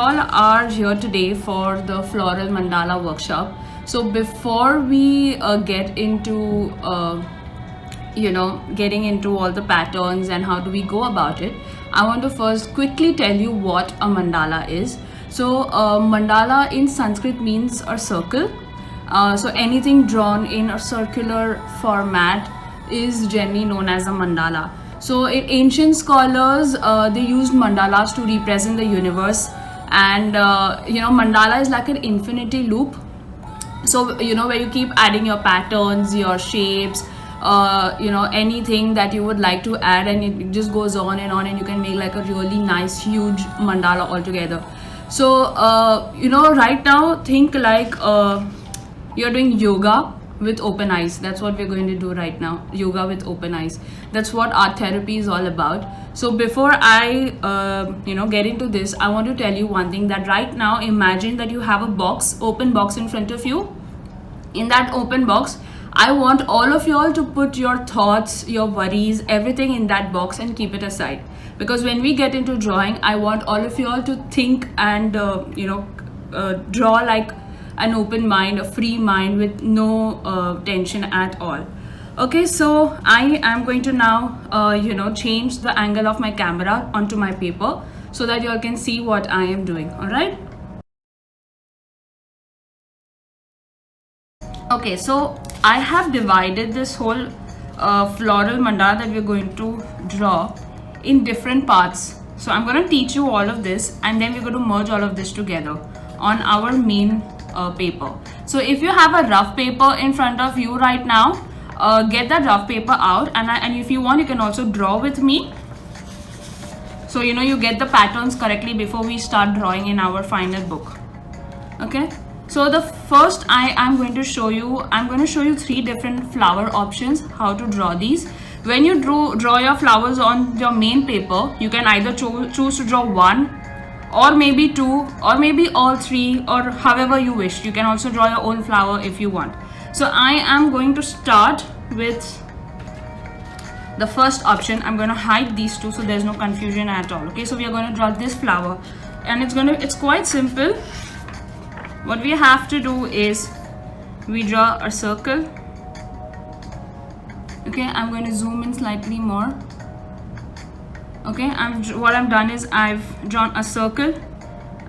all are here today for the floral mandala workshop. So before we get into getting into all the patterns and how do we go about it, I want to first quickly tell you what a mandala is. So mandala in Sanskrit means a circle. So anything drawn in a circular format is generally known as a mandala. So in ancient scholars, they used mandalas to represent the universe, and mandala is like an infinity loop. So where you keep adding your patterns, your shapes, anything that you would like to add, and it just goes on, and you can make like a really nice huge mandala altogether. So right now think like you're doing yoga with open eyes. That's what we're going to do right now, yoga with open eyes. That's what art therapy is all about. So before I get into this, I want to tell you one thing, that right now imagine that you have a open box in front of you. In that open box, I want all of y'all to put your thoughts, your worries, everything in that box and keep it aside. Because when we get into drawing, I want all of y'all to think and draw like an open mind, a free mind with no tension at all. Okay, so I am going to now change the angle of my camera onto my paper so that you all can see what I am doing. All right. Okay, so I have divided this whole floral mandala that we're going to draw in different parts. So I'm going to teach you all of this, and then we're going to merge all of this together on our main paper. So if you have a rough paper in front of you right now, get that rough paper out, and if you want, you can also draw with me. So you get the patterns correctly before we start drawing in our final book. Okay. So the first I'm going to show you 3 different flower options, how to draw these. When you draw your flowers on your main paper, you can either choose to draw 1 or maybe 2 or maybe all 3, or however you wish. You can also draw your own flower if you want. So I am going to start with the first option. I'm going to hide these two so there's no confusion at all. Okay, so we are going to draw this flower, and it's quite simple. What we have to do is we draw a circle. Okay, I'm going to zoom in slightly more. Okay, what I've done is I've drawn a circle,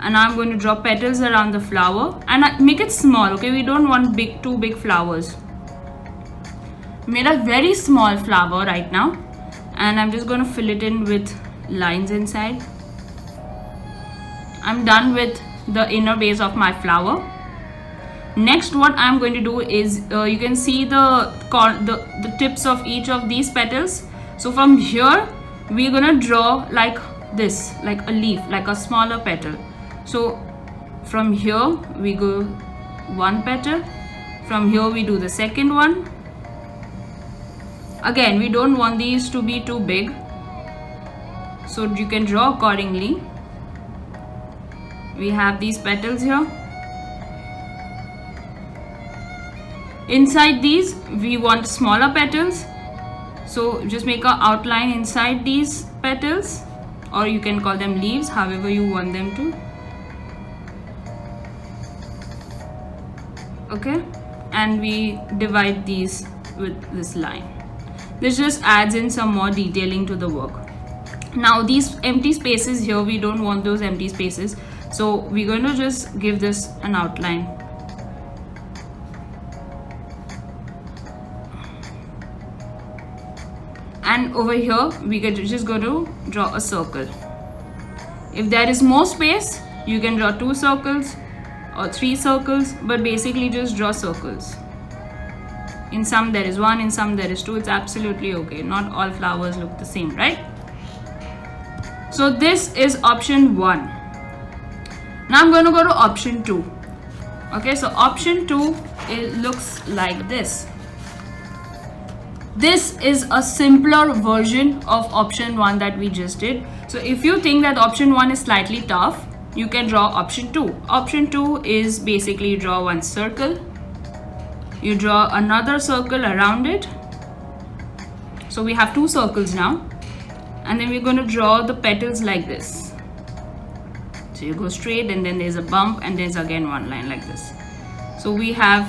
and I'm going to draw petals around the flower, and I make it small. Okay, we don't want too big flowers. Made a very small flower right now, and I'm just going to fill it in with lines inside. I'm done with the inner base of my flower. Next, what I'm going to do is you can see the tips of each of these petals. So from here we're gonna draw like this, like a leaf, like a smaller petal. So from here we go 1 petal, from here we do the second one. Again, we don't want these to be too big, so you can draw accordingly. We have these petals here. Inside these we want smaller petals, so just make an outline inside these petals, or you can call them leaves, however you want them to. Okay, and we divide these with this line. This just adds in some more detailing to the work. Now these empty spaces here, we don't want those empty spaces, so we're going to just give this an outline. And over here we just go to draw a circle. If there is more space, you can draw 2 circles or 3 circles, but basically just draw circles. In some there is 1, in some there is 2. It's absolutely okay. Not all flowers look the same, right? So this is option 1. Now I'm going to go to option 2. Okay, so option 2, it looks like this. This is a simpler version of option 1 that we just did. So if you think that option 1 is slightly tough, you can draw option 2. Option 2 is basically draw 1 circle. You draw another circle around it. So we have 2 circles now. And then we're going to draw the petals like this. So you go straight, and then there's a bump, and there's again one line like this. So we have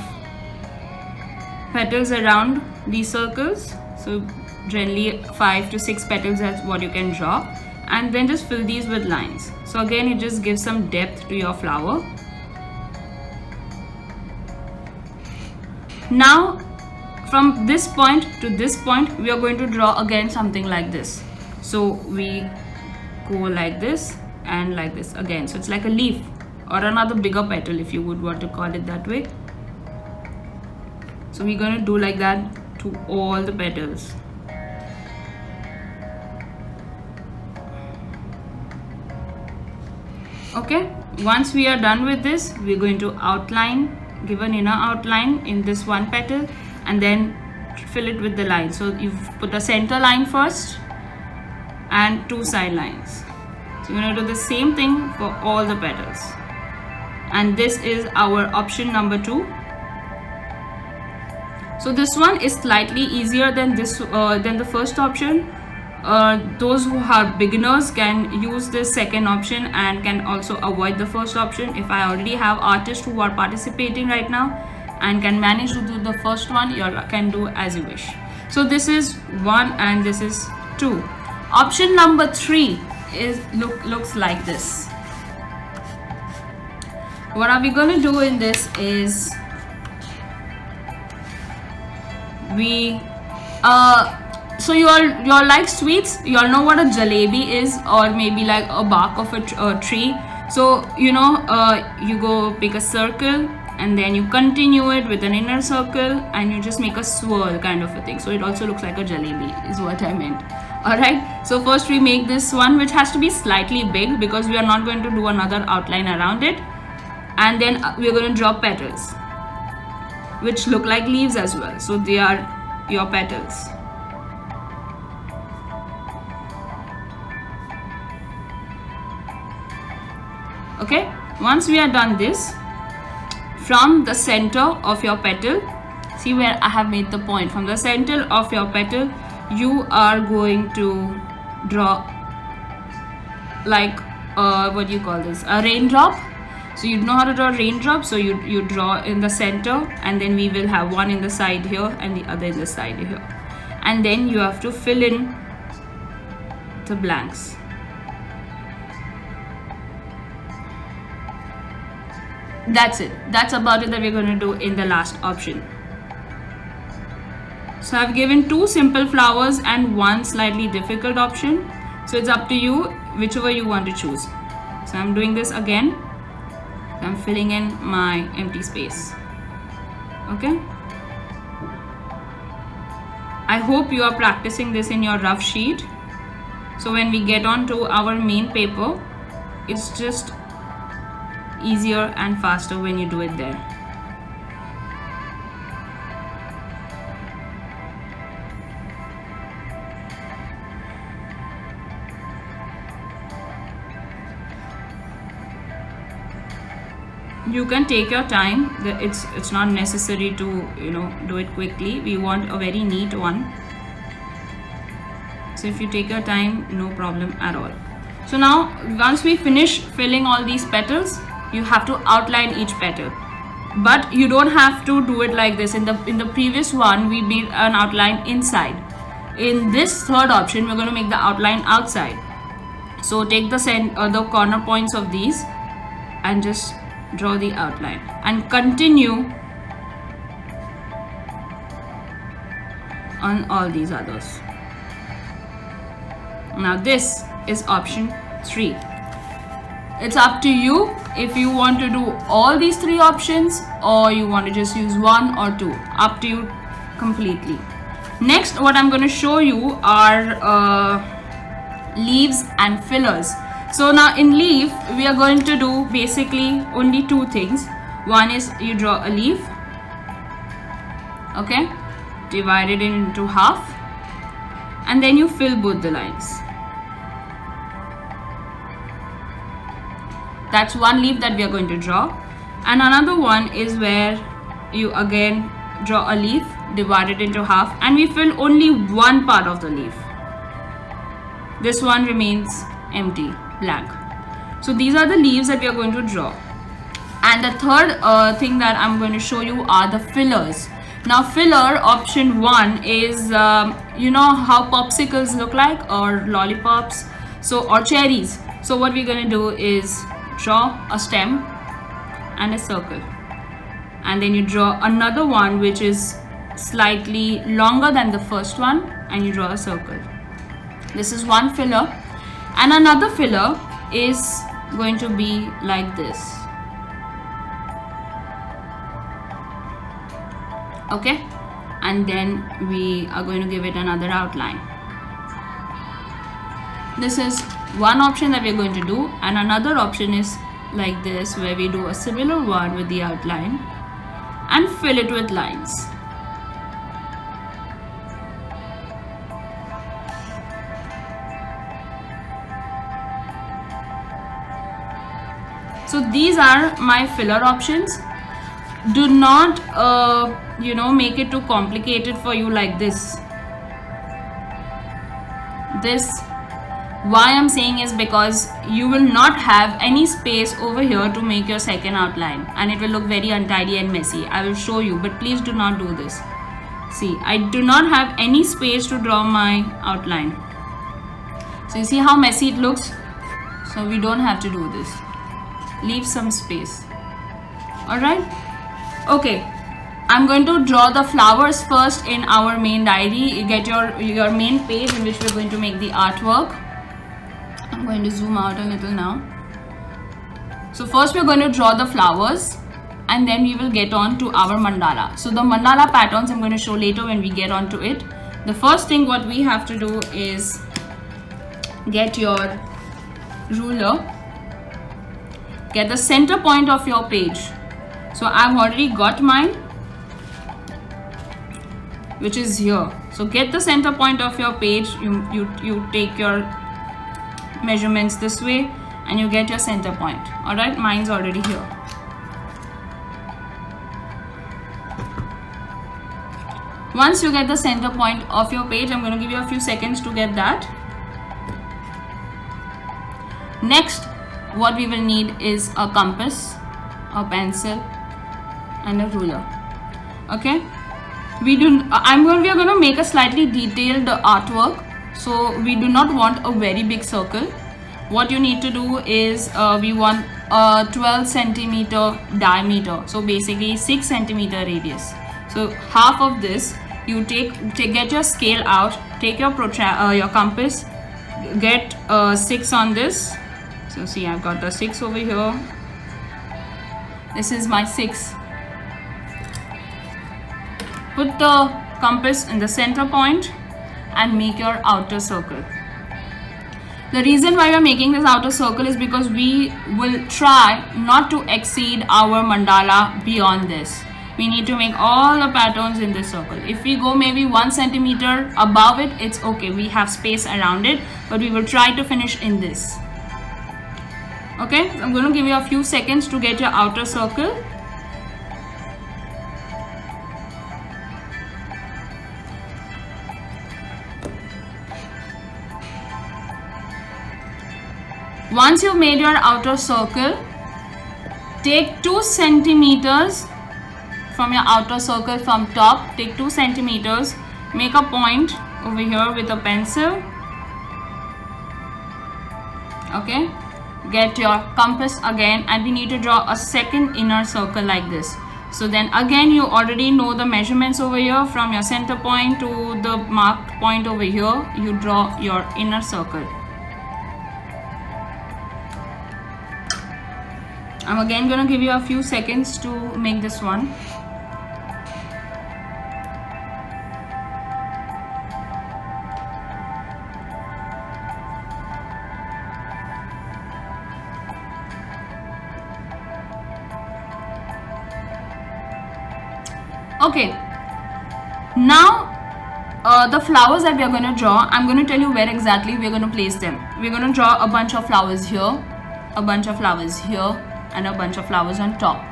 petals around these circles. So generally 5 to 6 petals, that's what you can draw, and then just fill these with lines. So again, it just gives some depth to your flower. Now from this point to this point, we are going to draw again something like this. So we go like this and like this again. So it's like a leaf or another bigger petal, if you would want to call it that way. So we're going to do like that to all the petals. Okay, once we are done with this, we're going to outline, give an inner outline in this one petal, and then fill it with the line. So you've put a center line first and 2 side lines. So you're going to do the same thing for all the petals. And this is our option number 2. So this one is slightly easier than the first option. Those who are beginners can use this second option and can also avoid the first option. If I already have artists who are participating right now and can manage to do the first one, you can do as you wish. So this is 1 and this is 2. Option number 3 is looks like this. What are we going to do in this is we so you all like sweets, you all know what a jalebi is, or maybe like a bark of a tree. So you go pick a circle and then you continue it with an inner circle and you just make a swirl kind of a thing. So it also looks like a jalebi is what I meant. Alright, so first we make this one, which has to be slightly big because we are not going to do another outline around it. And then we are going to draw petals which look like leaves as well. So they are your petals. Okay, once we are done this, from the center of your petal, see where I have made the point, from the center of your petal you are going to draw like what do you call this, a raindrop. So you know how to draw raindrop, so you draw in the center, and then we will have one in the side here and the other in the side here, and then you have to fill in the blanks. That's it. That's about it that we're going to do in the last option. So I've given 2 simple flowers and 1 slightly difficult option. So it's up to you, whichever you want to choose. So I'm doing this again. I'm filling in my empty space. Okay. I hope you are practicing this in your rough sheet. So when we get on to our main paper, it's just easier and faster when you do it there. You can take your time. It's not necessary to do it quickly. We want a very neat one. So if you take your time, no problem at all. So now once we finish filling all these petals, you have to outline each petal, but you don't have to do it like this. In the previous one we made an outline inside. In this third option we're going to make the outline outside. So take the corner points of these and just draw the outline and continue on all these others. Now this is option 3. It's up to you if you want to do all these 3 options or you want to just use 1 or 2. Up to you completely. Next, what I'm going to show you are leaves and fillers. So now in leaf, we are going to do basically only 2 things. One is you draw a leaf, okay, divide it into half, and then you fill both the lines. That's one leaf that we are going to draw. And another one is where you again draw a leaf, divide it into half, and we fill only one part of the leaf. This one remains empty, blank. So these are the leaves that we are going to draw. And the third thing that I'm going to show you are the fillers. Now filler option 1 is you know how popsicles look like, or lollipops, so, or cherries. So what we're going to do is draw a stem and a circle, and then you draw another one which is slightly longer than the first one, and you draw a circle. This is one filler, and another filler is going to be like this. Okay, and then we are going to give it another outline. This is one option that we're going to do, and another option is like this, where we do a similar one with the outline and fill it with lines. So these are my filler options. Do not you know, make it too complicated for you like this. Why I'm saying is because you will not have any space over here to make your second outline, and it will look very untidy and messy. I will show you, but please do not do this. See, I do not have any space to draw my outline. So you see how messy it looks? So we don't have to do this. Leave some space. Alright? Okay. I'm going to draw the flowers first in our main diary. You get your main page in which we're going to make the artwork. I'm going to zoom out a little now. So first we're going to draw the flowers, and then we will get on to our mandala. So the mandala patterns I'm going to show later when we get on to it. The first thing what we have to do is get your ruler, get the center point of your page. So I've already got mine, which is here. So get the center point of your page. You take your measurements this way and you get your center point. All right, mine's already here. Once you get the center point of your page, I'm going to give you a few seconds to get that. Next, what we will need is a compass, a pencil, and a ruler. Okay, we are going to make a slightly detailed artwork, so we do not want a very big circle. What you need to do is we want a 12 centimeter diameter, so basically 6 centimeter radius. So half of this you get your scale out, take your compass, get 6 on this. So see, I've got the 6 over here. This is my 6. Put the compass in the center point and make your outer circle. The reason why we are making this outer circle is because we will try not to exceed our mandala beyond this. We need to make all the patterns in this circle. If we go maybe 1 centimeter above it, it's okay. We have space around it, but we will try to finish in this. Okay, I'm going to give you a few seconds to get your outer circle. Once you've made your outer circle, take 2 centimeters from your outer circle from top. Take 2 centimeters, make a point over here with a pencil. Okay, get your compass again, and we need to draw a second inner circle like this. So then again, you already know the measurements over here. From your center point to the marked point over here, you draw your inner circle. I'm again going to give you a few seconds to make this one. Okay, now the flowers that we are going to draw, I'm going to tell you where exactly we are going to place them. We're going to draw a bunch of flowers here, a bunch of flowers here, and a bunch of flowers on top.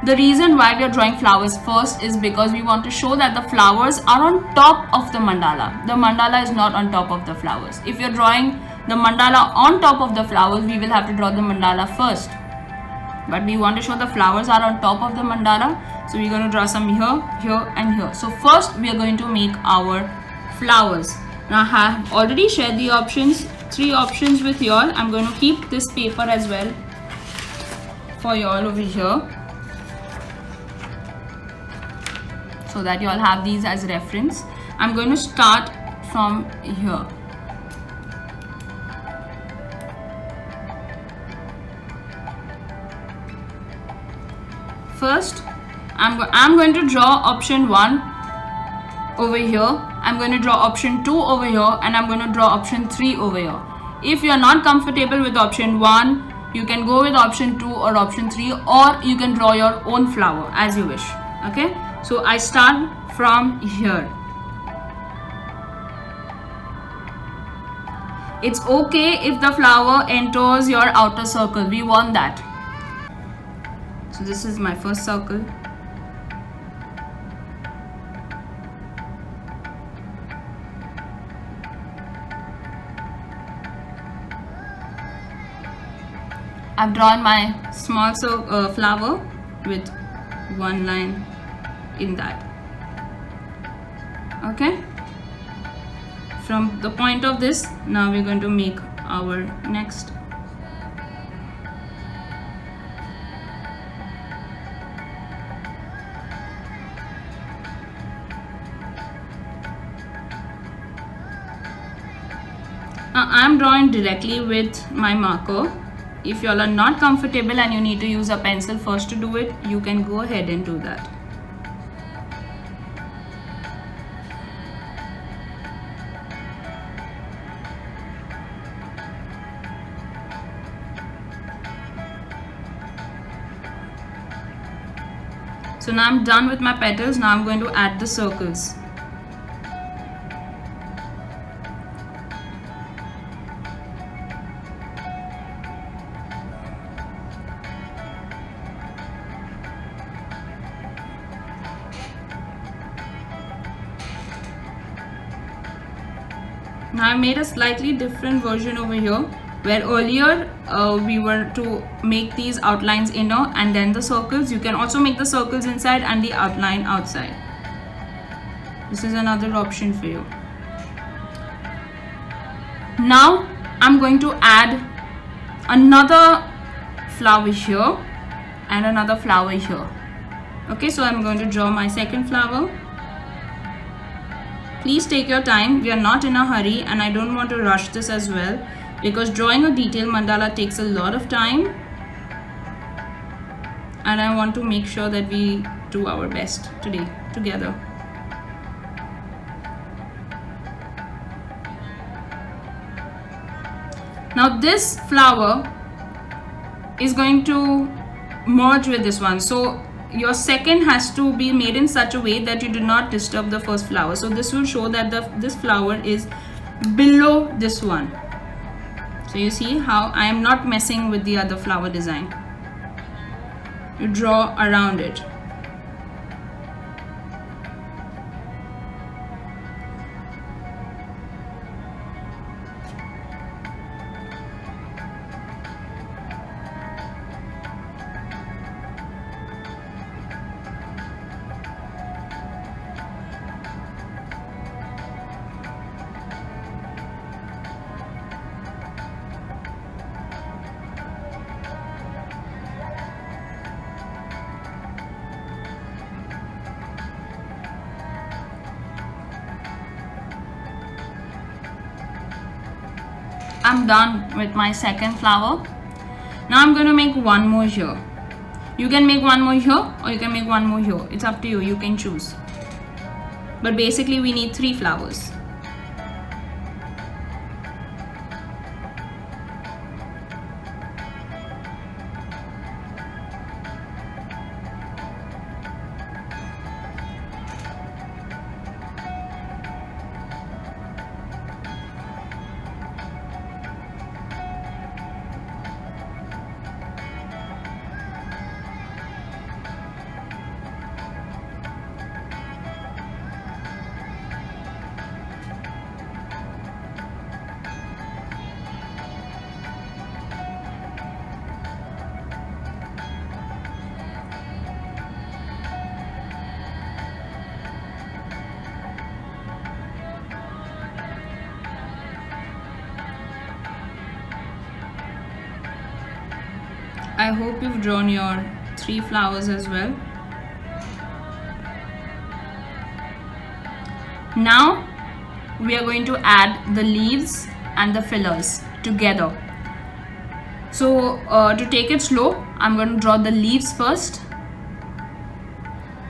The reason why we are drawing flowers first is because we want to show that the flowers are on top of the mandala. The mandala is not on top of the flowers. If you're drawing the mandala on top of the flowers, we will have to draw the mandala first. But we want to show the flowers are on top of the mandala, so we're going to draw some here, here and here. So first we are going to make our flowers. Now I have already shared the options, 3 options with you all. I'm going to keep this paper as well for you all over here, so that you all have these as reference. I'm going to start from here. First, I'm going to draw option 1 over here. I'm going to draw option 2 over here, and I'm going to draw option 3 over here. If you are not comfortable with option 1, you can go with option 2 or option 3, or you can draw your own flower as you wish. Okay, so I start from here. It's okay if the flower enters your outer circle. We want that. So this is my first circle. I've drawn my small flower with 1 line in that. Okay, from the point of this, now we're going to make our next. Now I'm drawing directly with my marker. If you all are not comfortable and you need to use a pencil first to do it, you can go ahead and do that. So now I'm done with my petals. Now I'm going to add the circles. Now I made a slightly different version over here, where earlier we were to make these outlines inner and then the circles. You can also make the circles inside and the outline outside. This is another option for you. Now I'm going to add another flower here and another flower here. Okay, so I'm going to draw my second flower. Please take your time. We are not in a hurry, and I don't want to rush this as well, because drawing a detailed mandala takes a lot of time, and I want to make sure that we do our best today together. Now this flower is going to merge with this one, so your second has to be made in such a way that you do not disturb the first flower. So this will show that this flower is below this one. So you see how I am not messing with the other flower design. You draw around it. I'm done with my second flower. Now I'm going to make one more here. You can make one more here, or you can make one more here. It's up to you. You can choose. But basically we need 3 flowers. I hope you've drawn your 3 flowers as well. Now we are going to add the leaves and the fillers together. So to take it slow, I'm going to draw the leaves first.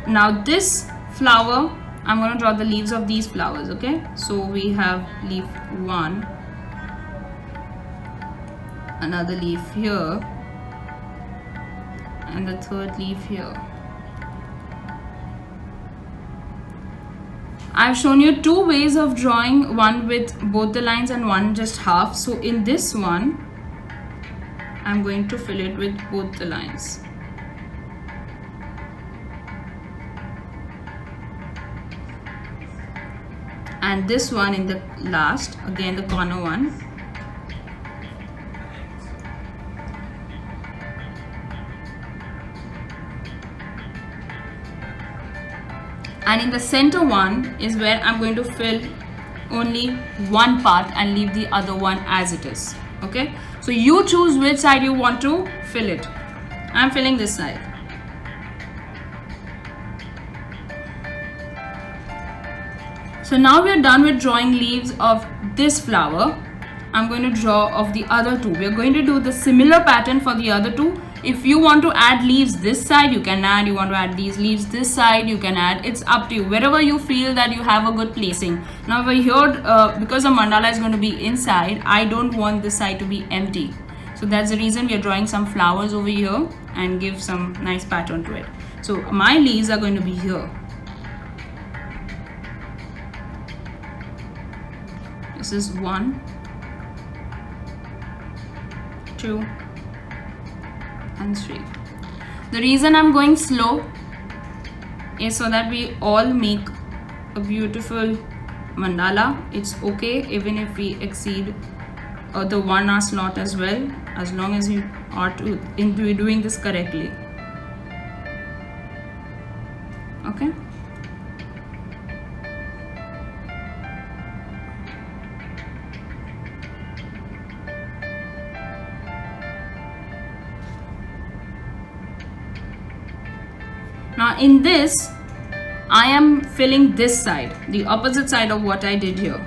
Now this flower, I'm going to draw the leaves of these flowers, okay? So we have leaf 1, another leaf here, and the third leaf here. I've shown you 2 ways of drawing, one with both the lines and one just half. So in this one, I'm going to fill it with both the lines. And this one in the last, again the corner one. And in the center one is where I'm going to fill only one part and leave the other one as it is. Okay, so you choose which side you want to fill it. I'm filling this side. So now we are done with drawing leaves of this flower. I'm going to draw of the other 2. We are going to do the similar pattern for the other 2. If you want to add leaves this side, you can add. You want to add these leaves this side, you can add. It's up to you. Wherever you feel that you have a good placing. Now over here, because the mandala is going to be inside, I don't want this side to be empty. So that's the reason we are drawing some flowers over here and give some nice pattern to it. So my leaves are going to be here. This is 1, 2, and 3. The reason I'm going slow is so that we all make a beautiful mandala. It's okay even if we exceed the 1 hour slot as well, as long as we are doing this correctly. Okay. Now in this, I am filling this side, the opposite side of what I did here.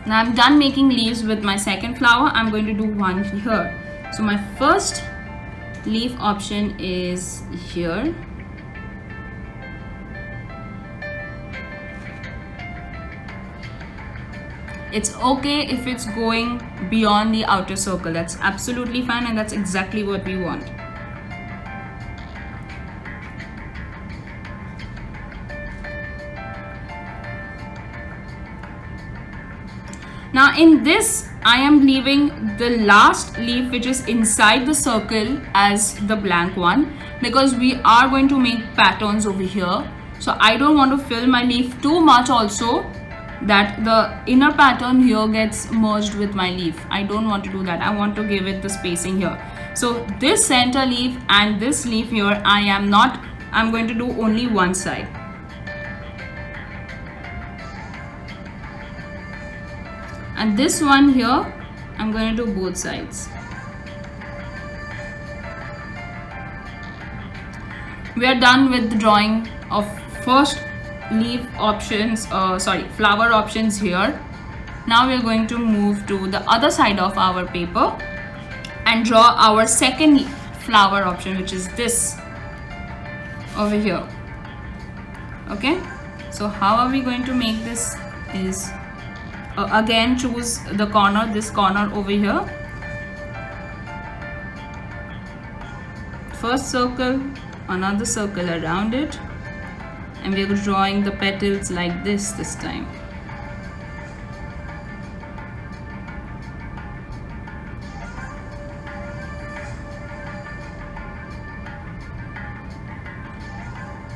Now I'm done making leaves with my second flower. I'm going to do one here. So my first leaf option is here. It's okay if it's going beyond the outer circle. That's absolutely fine, and that's exactly what we want. Now in this, I am leaving the last leaf which is inside the circle as the blank one, because we are going to make patterns over here. So I don't want to fill my leaf too much also, that the inner pattern here gets merged with my leaf. I don't want to do that. I want to give it the spacing here. So this center leaf and this leaf here, I'm going to do only one side. And this one here, I'm going to do both sides. We are done with the drawing of first leaf options, flower options here. Now we are going to move to the other side of our paper and draw our second flower option, which is this over here. Okay, so how are we going to make this is again choose the corner, this corner over here. First circle, another circle around it, and we are drawing the petals like this time.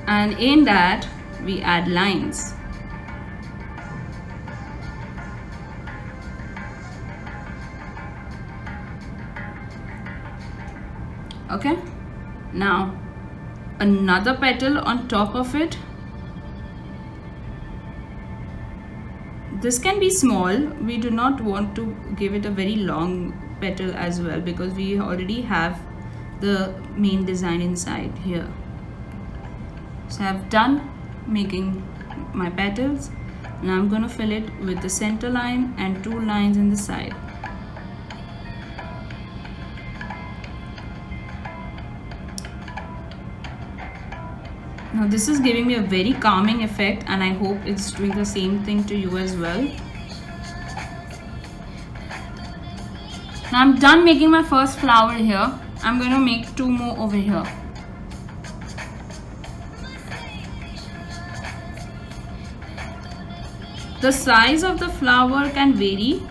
And in that we add lines. Okay, now another petal on top of it. this can be small. We do not want to give it a very long petal as well, because we already have the main design inside here. So I've done making my petals. Now I'm going to fill it with the center line and 2 lines in the side. Now this is giving me a very calming effect, and I hope it's doing the same thing to you as well. Now I'm done making my first flower here. I'm going to make 2 more over here. The size of the flower can vary.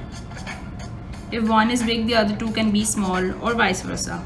If one is big, the other 2 can be small, or vice versa.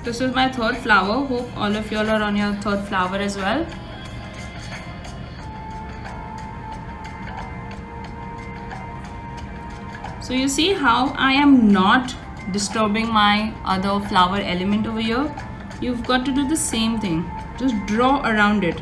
This is my 3rd flower. Hope all of y'all are on your 3rd flower as well. So you see how I am not disturbing my other flower element over here. You've got to do the same thing. Just draw around it.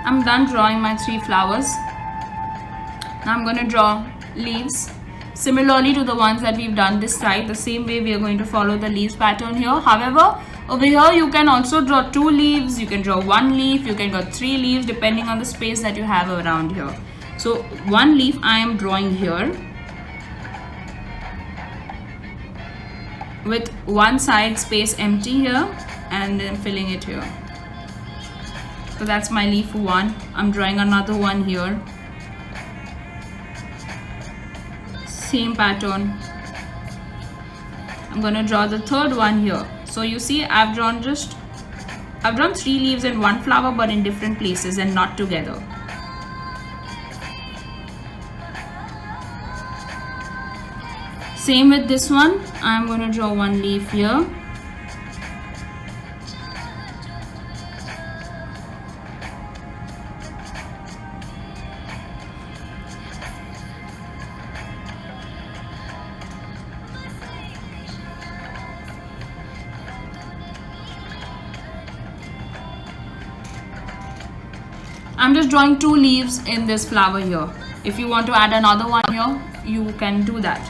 I'm done drawing my 3 flowers. Now I'm going to draw leaves similarly to the ones that we've done this side. The same way we are going to follow the leaves pattern here. However, over here you can also draw 2 leaves, you can draw 1 leaf, you can draw 3 leaves depending on the space that you have around here. So 1 leaf I am drawing here with one side space empty here, and then filling it here. So that's my leaf 1. I'm drawing another one here. Same pattern. I'm going to draw the 3rd one here. So you see I've drawn 3 leaves and 1 flower, but in different places and not together. Same with this one. I'm going to draw 1 leaf here. I'm just drawing 2 leaves in this flower here. If you want to add another one here, you can do that.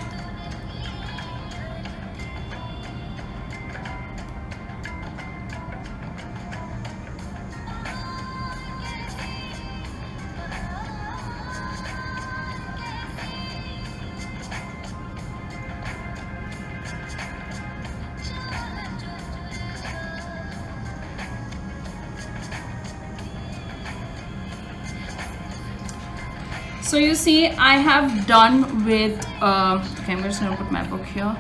So you see I have done with okay, I'm just going to put my book here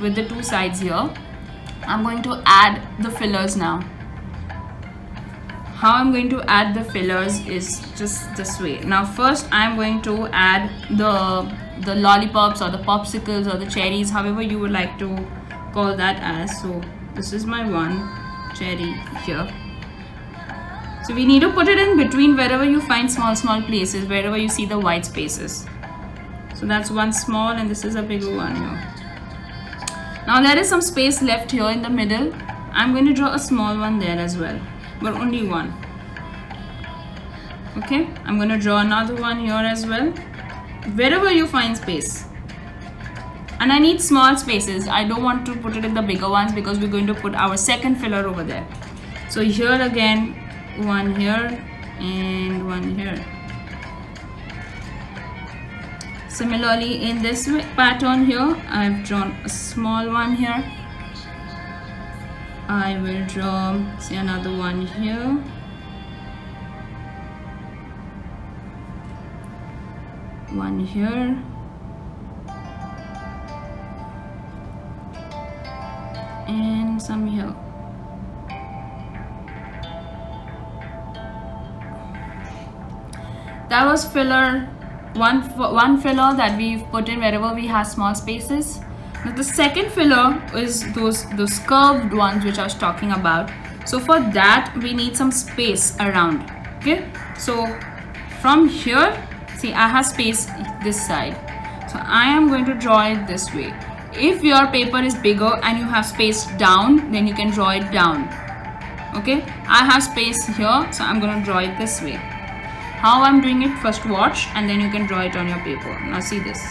with the 2 sides here. I'm going to add the fillers now. How I'm going to add the fillers is just this way. Now first I'm going to add the lollipops or the popsicles or the cherries, however you would like to call that as. So this is my 1 cherry here. So we need to put it in between wherever you find small places, wherever you see the white spaces. So that's 1 small and this is a bigger one here. Now there is some space left here in the middle. I'm going to draw a small one there as well, but only one. Okay, I'm going to draw another one here as well, wherever you find space. And I need small spaces. I don't want to put it in the bigger ones because we're going to put our second filler over there. So here again, one here and one here. Similarly, in this pattern here, I've drawn a small one here. I will draw, say, another one here. One here. And some here. That was filler, one filler that we've put in wherever we have small spaces. Now the second filler is those curved ones which I was talking about. So for that we need some space around. Okay, so from here, see, I have space this side, so I am going to draw it this way. If your paper is bigger and you have space down, then you can draw it down. Okay, I have space here, so I'm going to draw it this way. How I'm doing it, first watch and then you can draw it on your paper. Now see this.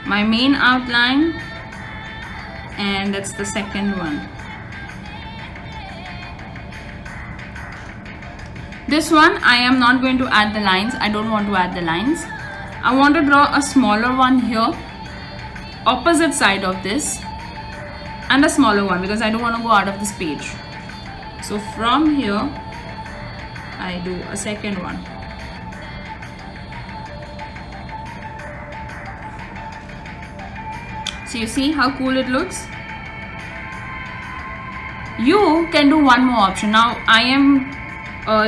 My main outline, and that's the second one. This one I am not going to add the lines. I don't want to add the lines. I want to draw a smaller one here, opposite side of this, and a smaller one because I don't want to go out of this page. So from here I do a second one. So you see how cool it looks? You can do one more option. Now I am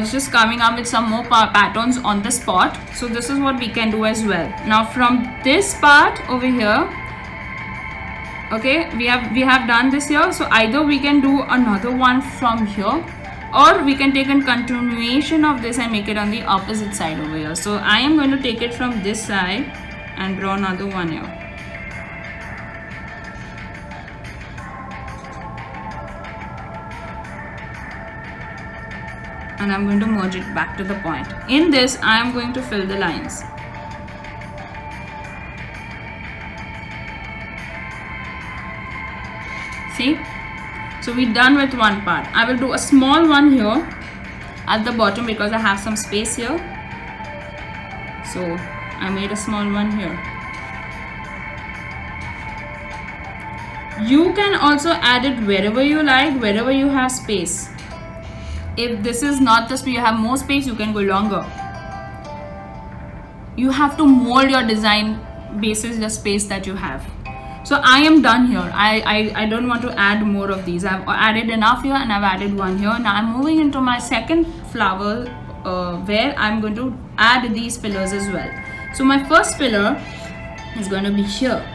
just coming up with some more patterns on the spot, so this is what we can do as well. Now from this part over here, okay, we have done this here, so either we can do another one from here, or we can take a continuation of this and make it on the opposite side over here. So I am going to take it from this side and draw another one here. And I'm going to merge it back to the point. In this, I am going to fill the lines. See? So we're done with one part. I will do a small one here at the bottom because I have some space here. So I made a small one here. You can also add it wherever you like, wherever you have space. If this is not the space, you have more space, you can go longer. You have to mold your design basis the space that you have. So I am done here. I don't want to add more of these. I've added enough here and I've added one here. Now I'm moving into my second flower where I'm going to add these fillers as well. So my first filler is going to be here.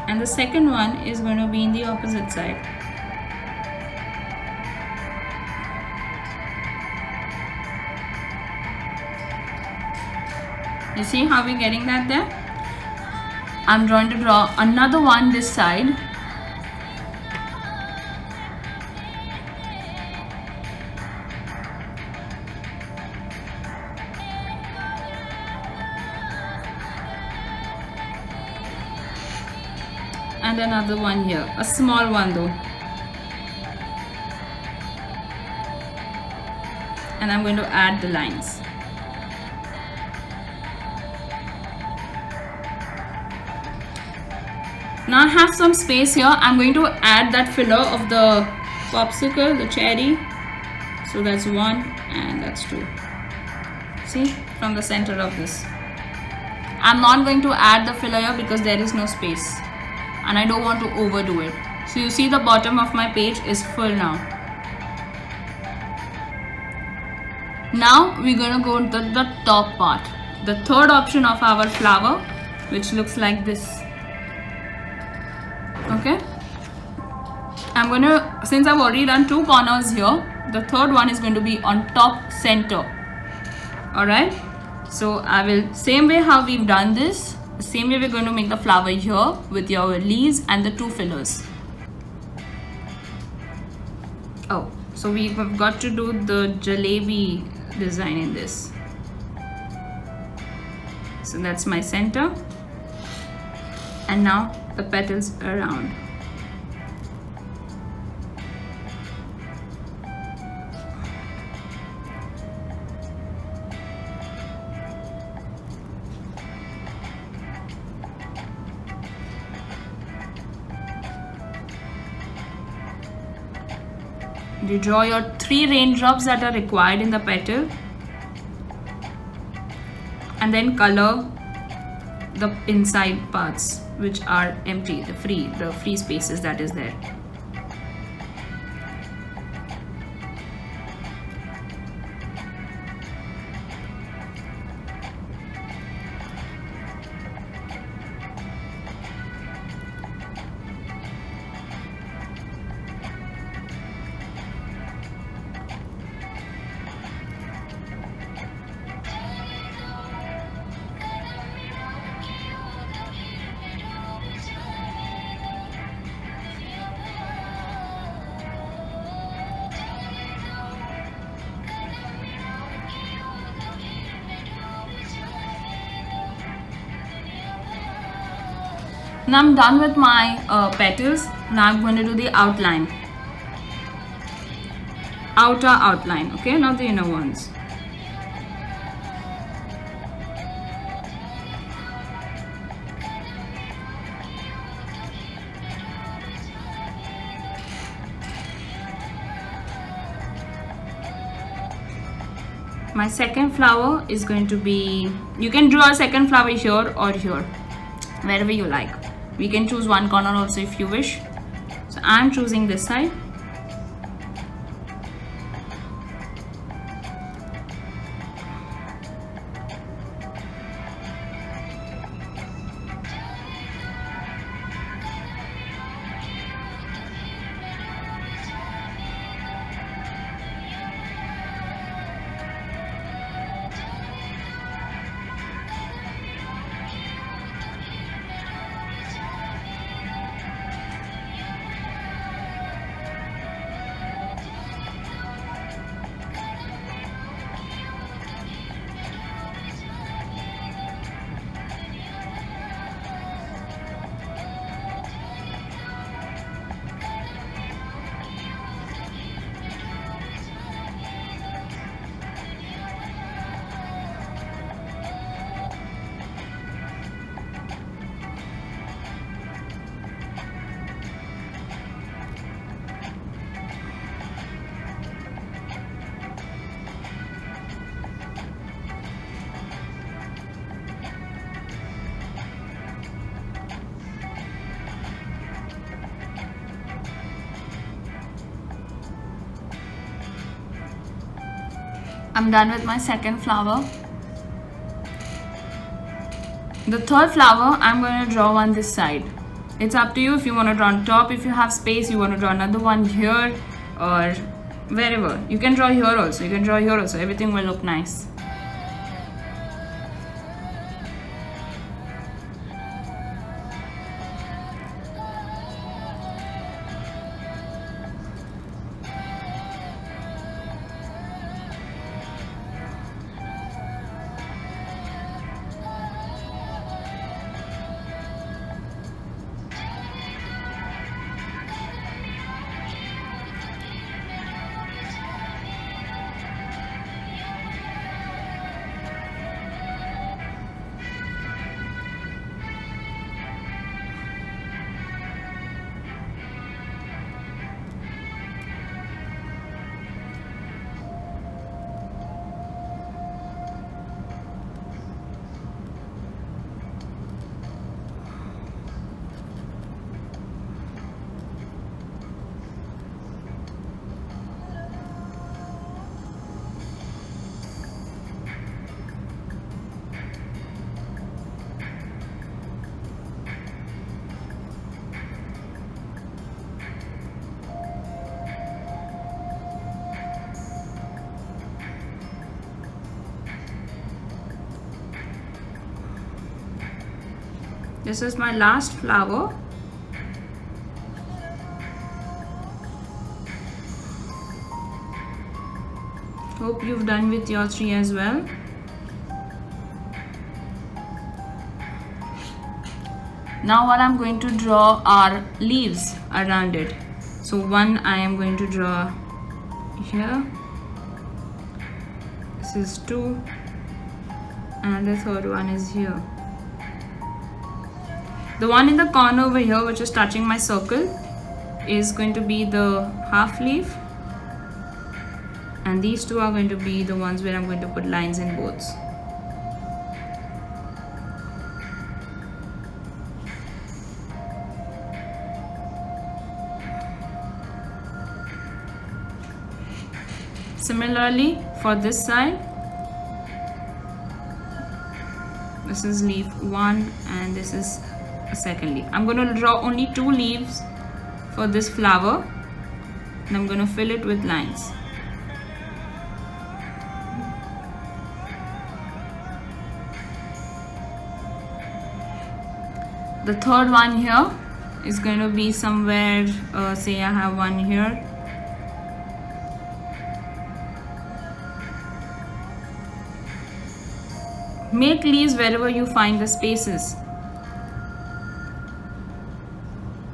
And the second one is going to be in the opposite side. You see how we're getting that there? I'm going to draw another one this side. And another one here, a small one though. And I'm going to add the lines. Now I have some space here. I'm going to add that filler of the popsicle, the cherry. So that's one and that's two. See, from the center of this. I'm not going to add the filler here because there is no space. And I don't want to overdo it. So you see the bottom of my page is full now. Now we're going to go to the top part. The third option of our flower which looks like this. Okay, I'm gonna, since I've already done 2 corners here, the third one is going to be on top center. Alright, so I will, same way how we've done this, the same way we're going to make the flower here with your leaves and the 2 fillers. Oh, so we've got to do the jalebi design in this. So that's my center, and now the petals around. You draw your 3 raindrops that are required in the petal, and then color the inside parts which are empty, the free spaces that is there. Now I'm done with my petals. Now I'm going to do the outline, outer outline, okay, not the inner ones. My second flower is going to be, you can draw a second flower here or here, wherever you like. We can choose one corner also if you wish. So I'm choosing this side. I'm done with my second flower. The third flower, I'm going to draw one this side. It's up to you if you want to draw on top. If you have space, you want to draw another one here or wherever. You can draw here also. You can draw here also. Everything will look nice. This is my last flower. Hope you've done with your 3 as well. Now what I'm going to draw are leaves around it. So one I am going to draw here. This is 2, and the third one is here. The one in the corner over here, which is touching my circle, is going to be the half leaf, and these two are going to be the ones where I'm going to put lines in both. Similarly, for this side, this is leaf 1 and this is a second leaf. I'm going to draw only 2 leaves for this flower, and I'm going to fill it with lines. The third one here is going to be somewhere, say I have one here. Make leaves wherever you find the spaces.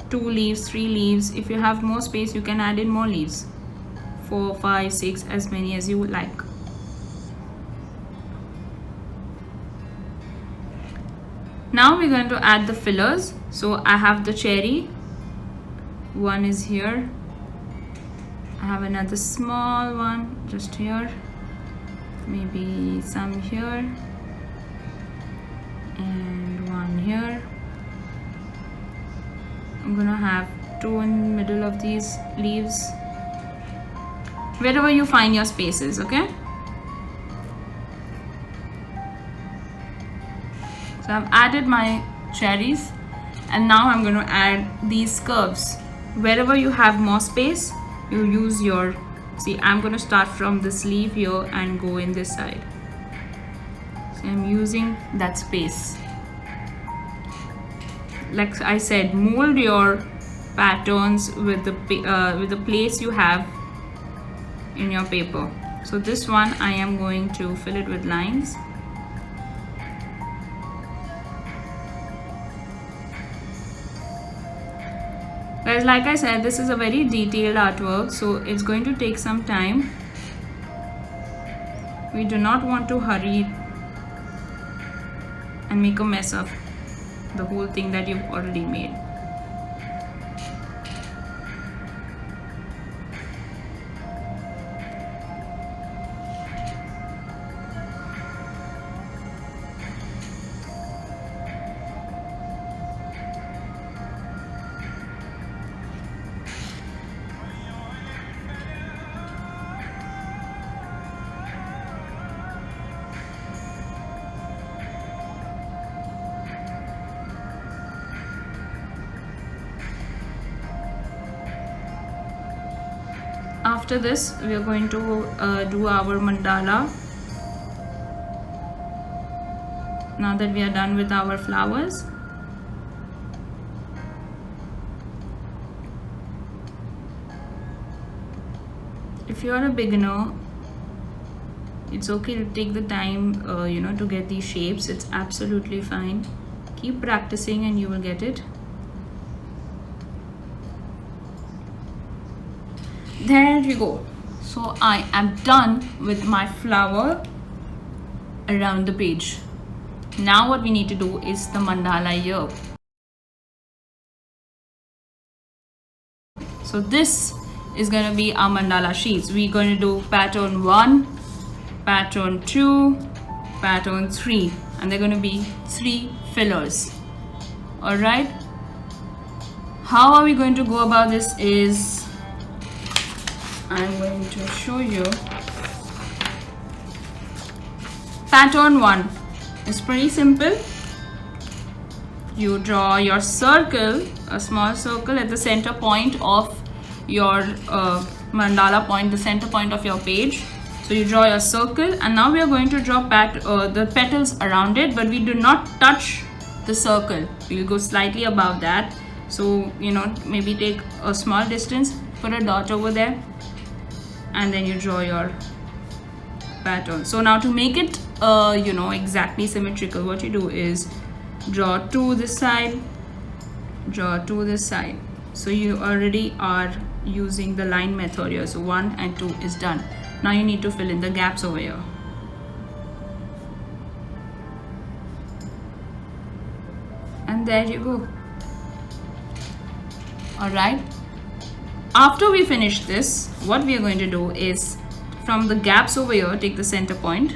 2 leaves, 3 leaves. If you have more space, you can add in more leaves. 4, 5, 6, as many as you would like. Now we're going to add the fillers. So I have the cherry. One is here. I have another small one just here. Maybe some here. And one here. I'm gonna have 2 in the middle of these leaves. Wherever you find your spaces, okay? So I've added my cherries, and now I'm going to add these curves. Wherever you have more space, you use your, see, I'm going to start from this leaf here and go in this side. So I'm using that space. Like I said, mold your patterns with the place you have in your paper. So this one I am going to fill it with lines. Guys, like I said, this is a very detailed artwork, so it's going to take some time. We do not want to hurry and make a mess of the whole thing that you've already made. After this, we are going to do our mandala. Now that we are done with our flowers, if you are a beginner, it's okay to take the time to get these shapes. It's absolutely fine. Keep practicing and you will get it. There you go. So I am done with my flower around the page. Now what we need to do is the mandala here. So this is going to be our mandala sheets. We're going to do pattern 1, pattern 2, pattern 3, and they're going to be 3 fillers. Alright, how are we going to go about this is I'm going to show you. Pattern 1 is pretty simple. You draw your circle, a small circle at the center point of your mandala point, the center point of your page. So you draw your circle, and now we are going to draw the petals around it, but we do not touch the circle. We'll go slightly above that. So, you know, maybe take a small distance, put a dot over there, and then you draw your pattern. So now to make it, you know, exactly symmetrical, what you do is draw to this side, draw to this side. So you already are using the line method here. So 1 and 2 is done. Now you need to fill in the gaps over here. And there you go. Alright. After we finish this, what we are going to do is from the gaps over here, take the center point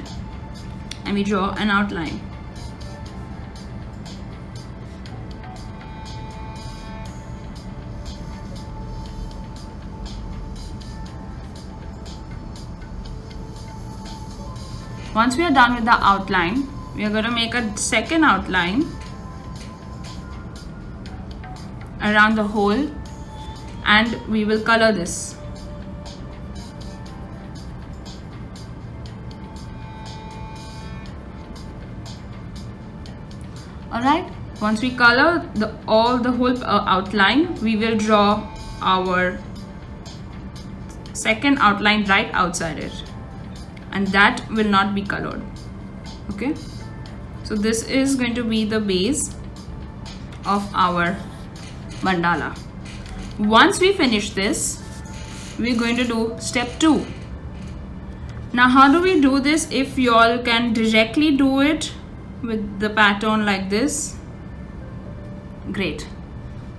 and we draw an outline. Once we are done with the outline, we are going to make a second outline around the hole and we will color this. Alright, once we color the whole outline, we will draw our second outline right outside it, and that will not be colored. Okay, so this is going to be the base of our mandala. Once we finish this, we're going to do step 2. Now how do we do this? If you all can directly do it with the pattern like this, great.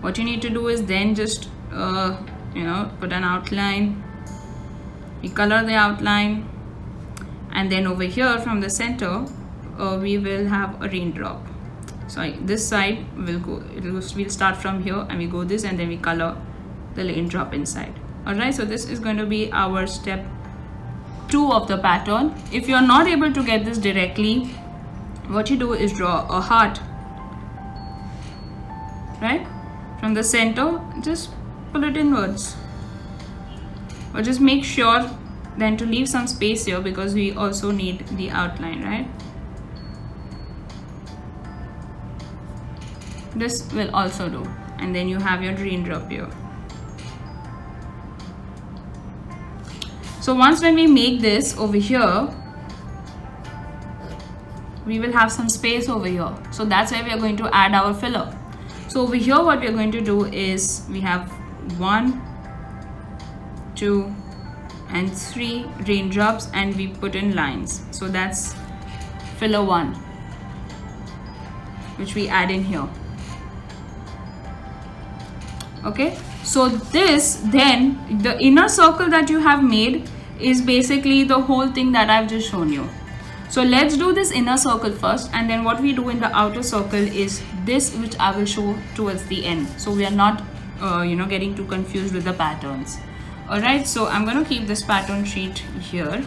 What you need to do is then just you know, put an outline, we color the outline, and then over here from the center we will have a raindrop. So this side will go, we'll start from here and we go this, and then we color the raindrop inside. Alright, so this is going to be our step 2 of the pattern. If you're not able to get this directly, what you do is draw a heart, right? From the center, just pull it inwards. Or just make sure then to leave some space here because we also need the outline, right? This will also do. And then you have your raindrop here. So once when we make this over here, we will have some space over here. So that's where we are going to add our filler. So over here what we are going to do is we have 1, 2 and 3 raindrops and we put in lines. So that's filler 1, which we add in here. Okay, so this, then the inner circle that you have made is basically the whole thing that I've just shown you. So let's do this inner circle first, and then what we do in the outer circle is this, which I will show towards the end. So we are not you know, getting too confused with the patterns. Alright, so I'm going to keep this pattern sheet here.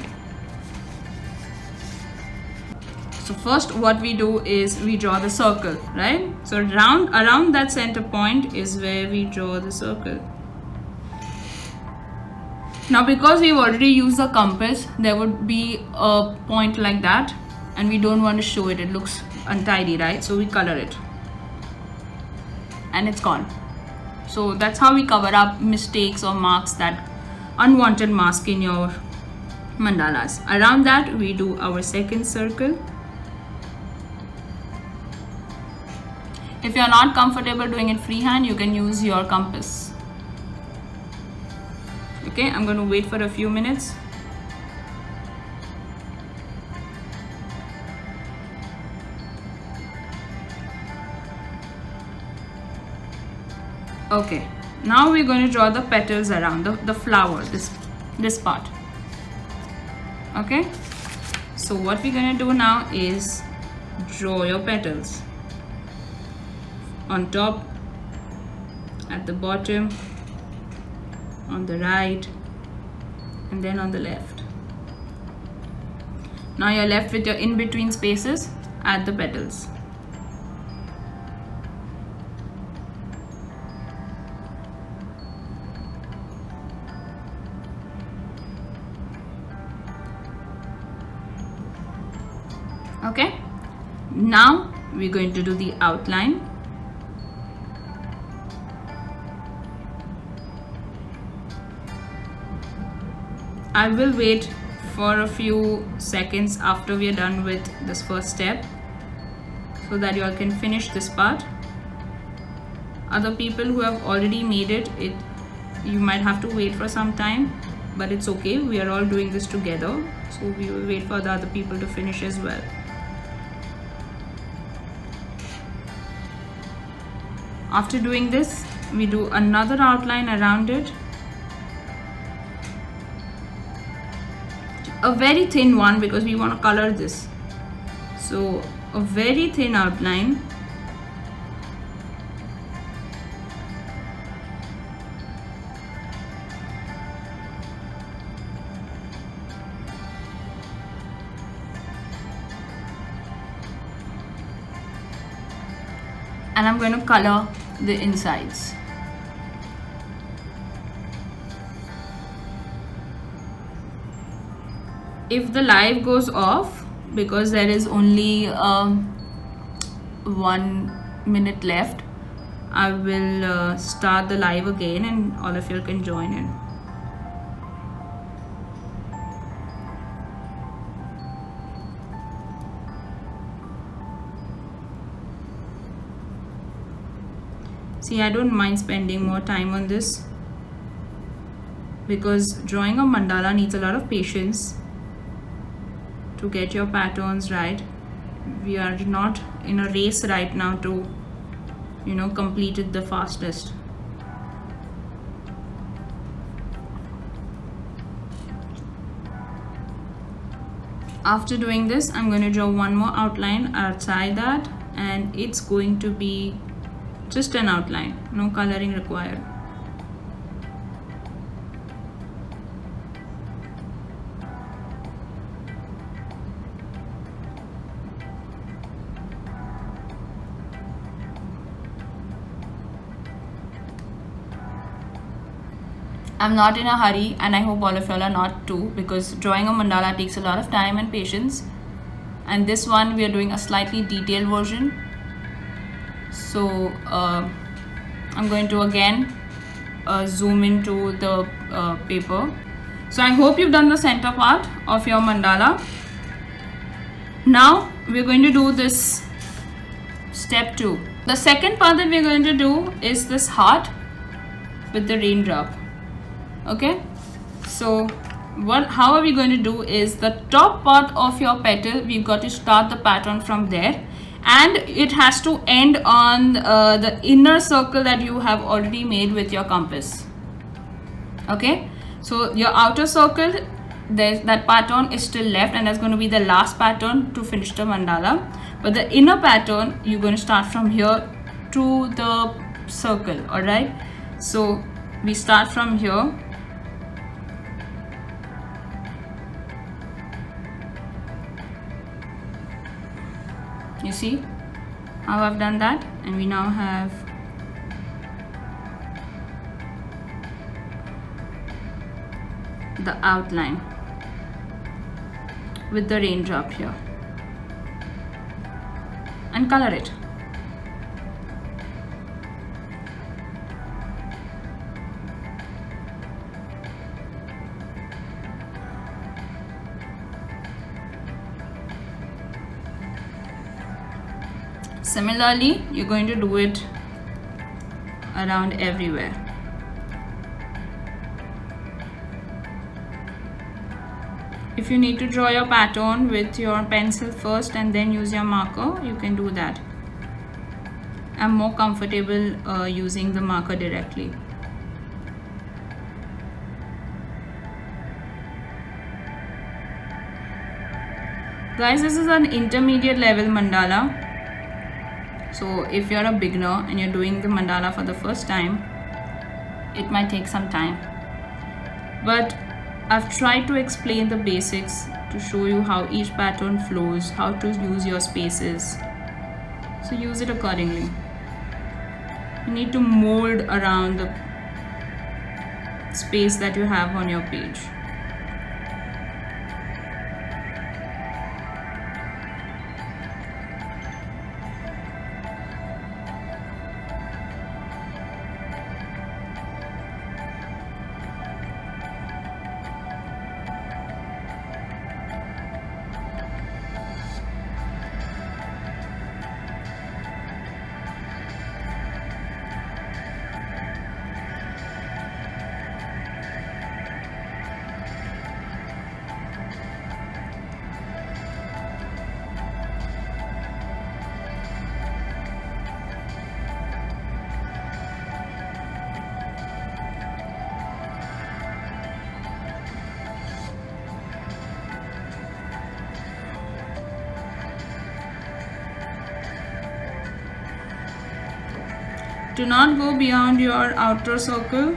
So first what we do is we draw the circle, right? So around that center point is where we draw the circle. Now because we've already used the compass, there would be a point like that and we don't want to show it. It looks untidy, right? So we color it and it's gone. So that's how we cover up mistakes or marks, that unwanted mask in your mandalas. Around that we do our second circle. If you're not comfortable doing it freehand, you can use your compass. Okay, I'm going to wait for a few minutes. Okay, now we're going to draw the petals around the flower, this part. Okay, so what we're going to do now is draw your petals on top, at the bottom, on the right, and then on the left. Now you're left with your in-between spaces at the petals. Okay, now we're going to do the outline. I will wait for a few seconds after we are done with this first step so that you all can finish this part. Other people who have already made it, you might have to wait for some time, but it's okay. We are all doing this together, so we will wait for the other people to finish as well. After doing this, we do another outline around it. A very thin one because we want to color this. So a very thin outline. And I'm going to color the insides. If the live goes off, because there is only 1 minute left, I will start the live again and all of you can join in. See, I don't mind spending more time on this because drawing a mandala needs a lot of patience to get your patterns right. We are not in a race right now to, complete it the fastest. After doing this, I'm going to draw one more outline outside that, and it's going to be just an outline, no coloring required. I'm not in a hurry, and I hope all of y'all are not too, because drawing a mandala takes a lot of time and patience, and this one we are doing a slightly detailed version. So I'm going to again zoom into the paper. So I hope you've done the center part of your mandala. Now we're going to do this step 2. The second part that we're going to do is this heart with the raindrop. Okay, so how are we going to do is the top part of your petal, we've got to start the pattern from there, and it has to end on the inner circle that you have already made with your compass. Okay, so your outer circle, that pattern is still left, and that's going to be the last pattern to finish the mandala. But the inner pattern, you're going to start from here to the circle. All right, so we start from here. You see how I've done that, and we now have the outline with the raindrop here, and color it. Similarly, you're going to do it around everywhere. If you need to draw your pattern with your pencil first and then use your marker, you can do that. I'm more comfortable using the marker directly. Guys, this is an intermediate level mandala. So if you're a beginner and you're doing the mandala for the first time, it might take some time. But I've tried to explain the basics to show you how each pattern flows, how to use your spaces. So use it accordingly. You need to mold around the space that you have on your page. Do not go beyond your outer circle.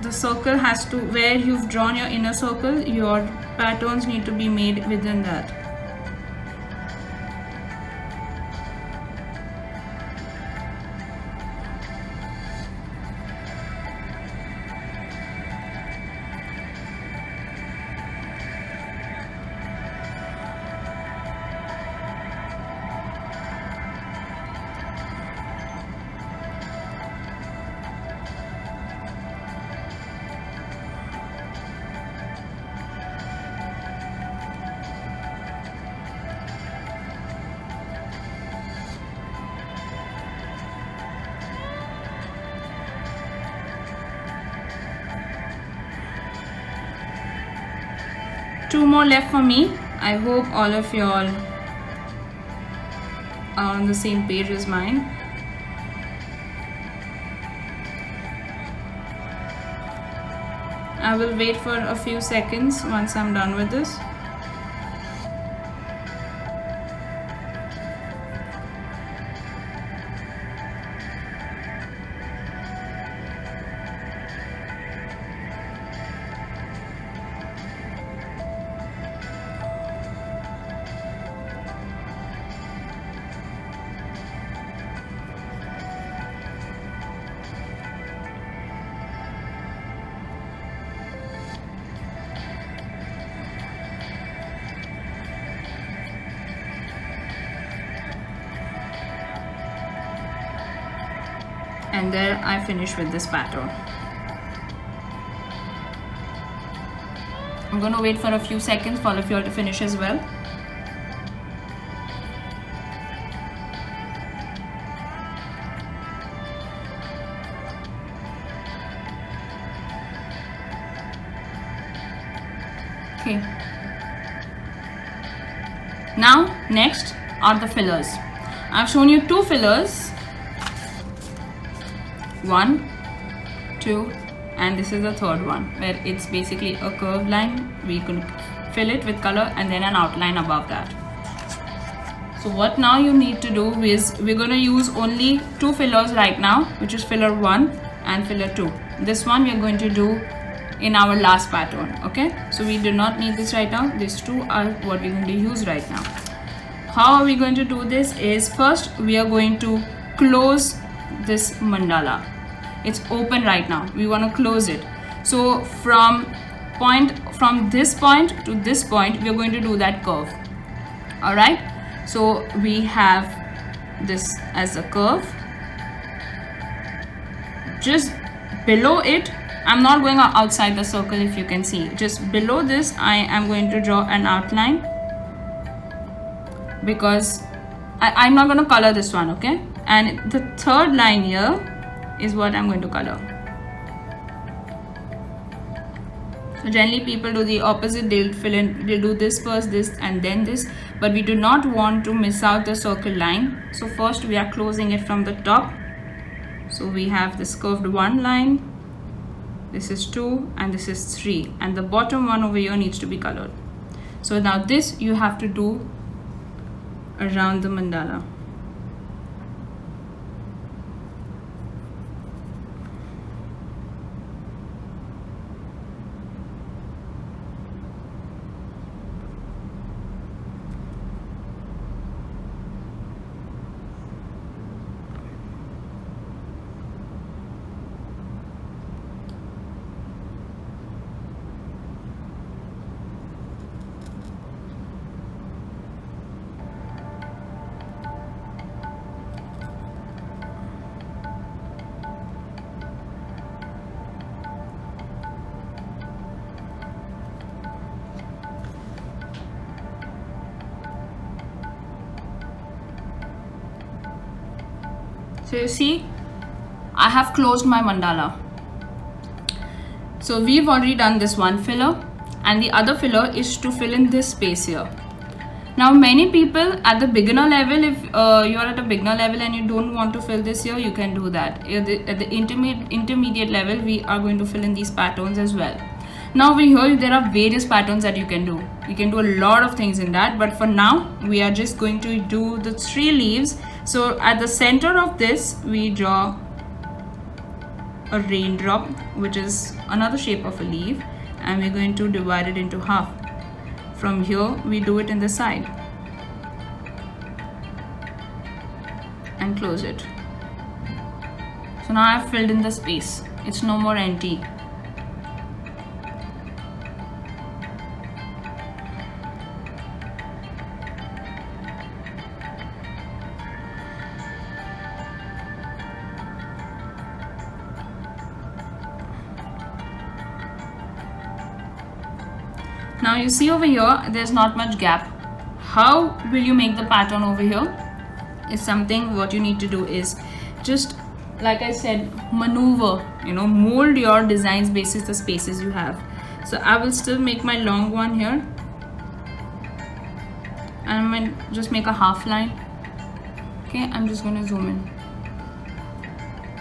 The circle has to, where you've drawn your inner circle, your patterns need to be made within that. Two more left for me. I hope all of y'all are on the same page as mine. I will wait for a few seconds once I'm done with this. And there I finish with this pattern. I'm going to wait for a few seconds for all of you all to finish as well. Okay. Now next are the fillers. I've shown you two fillers. 1, 2, and this is the third one where it's basically a curved line. We can fill it with color and then an outline above that. So what now you need to do is, we're going to use only two fillers right now, which is filler 1 and filler 2. This one we are going to do in our last pattern. Okay, so we do not need this right now. These two are what we're going to use right now. How are we going to do this is, first we are going to close this mandala. It's open right now. We want to close it. So from this point to this point, we are going to do that curve. All right. So we have this as a curve. Just below it, I'm not going outside the circle. If you can see, just below this, I am going to draw an outline, because I'm not going to color this one. Okay. And the third line here is what I'm going to color. So generally people do the opposite. They'll fill in, they'll do this first, this, and then this, but we do not want to miss out the circle line. So first we are closing it from the top. So we have this curved 1 line, this is 2, and this is 3, and the bottom one over here needs to be colored. So now this you have to do around the mandala. So you see, I have closed my mandala. So we've already done this one filler, and the other filler is to fill in this space here. Now many people at the beginner level, if you're at a beginner level and you don't want to fill this here, you can do that. At the intermediate level, we are going to fill in these patterns as well. Now over here there are various patterns that you can do. You can do a lot of things in that, but for now we are just going to do the 3 leaves So at the center of this, we draw a raindrop, which is another shape of a leaf, and we're going to divide it into half. From here, we do it in the side and close it. So now I've filled in the space. It's no more empty. Now you see over here, there's not much gap. How will you make the pattern over here? Is something what you need to do is just, like I said, maneuver, mold your designs basis the spaces you have. So I will still make my long one here, and I'm going to just make a half line. Okay, I'm just going to zoom in,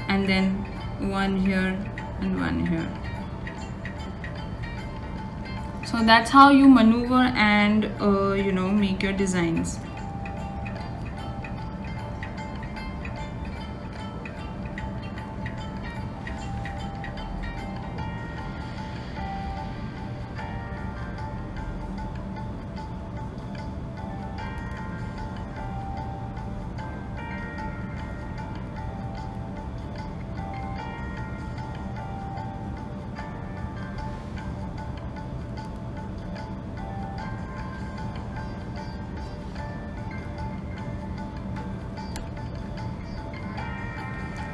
and then one here and one here. So that's how you maneuver and make your designs.